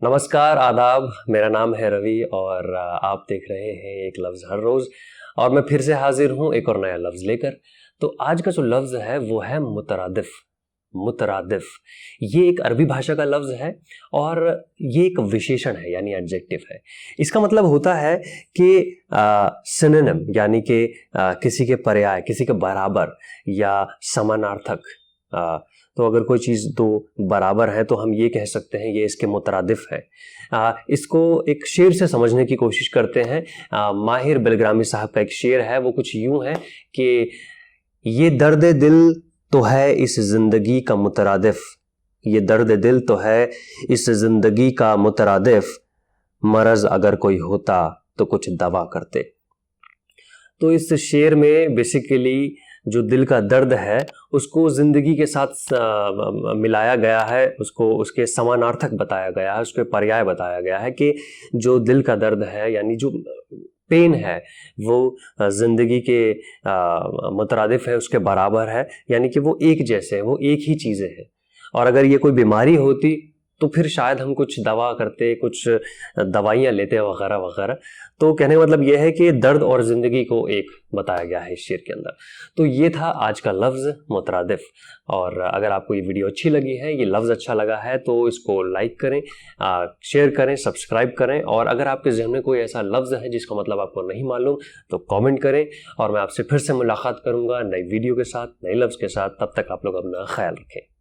नमस्कार, आदाब। मेरा नाम है रवि और आप देख रहे हैं एक लफ्ज़ हर रोज़। और मैं फिर से हाजिर हूँ एक और नया लफ्ज़ लेकर। तो आज का जो लफ्ज़ है वो है मुतरादिफ। मुतरादिफ ये एक अरबी भाषा का लफ्ज़ है और ये एक विशेषण है यानी एडजेक्टिव है। इसका मतलब होता है कि सिनोनिम यानी कि किसी के पर्याय, किसी के बराबर या समानार्थक। तो अगर कोई चीज़ दो बराबर है तो हम ये कह सकते हैं ये इसके मुतरादिफ है। इसको एक शेर से समझने की कोशिश करते हैं। माहिर बिलग्रामी साहब का एक शेर है, वो कुछ यूं है कि ये दर्द दिल तो है इस जिंदगी का मुतरादिफ, ये दर्द दिल तो है इस जिंदगी का मुतरादिफ, मरज अगर कोई होता तो कुछ दवा करते। तो इस शेर में बेसिकली जो दिल का दर्द है उसको जिंदगी के साथ मिलाया गया है, उसको उसके समानार्थक बताया गया है, उसके पर्याय बताया गया है कि जो दिल का दर्द है यानी जो पेन है वो जिंदगी के मुतरादिफ है, उसके बराबर है, यानी कि वो एक जैसे हैं, वो एक ही चीज़ें हैं। और अगर ये कोई बीमारी होती तो फिर शायद हम कुछ दवा करते, कुछ दवाइयाँ लेते वगैरह वगैरह। तो कहने का मतलब यह है कि दर्द और ज़िंदगी को एक बताया गया है इस शेर के अंदर। तो ये था आज का लफ्ज़ मुतरादिफ। और अगर आपको ये वीडियो अच्छी लगी है, ये लफ्ज़ अच्छा लगा है तो इसको लाइक करें, शेयर करें, सब्सक्राइब करें। और अगर आपके ज़हन में कोई ऐसा लफ्ज़ है जिसका मतलब आपको नहीं मालूम तो कमेंट करें और मैं आपसे फिर से मुलाकात करूँगा नई वीडियो के साथ, नए लफ्ज़ के साथ। तब तक आप लोग अपना ख्याल रखें।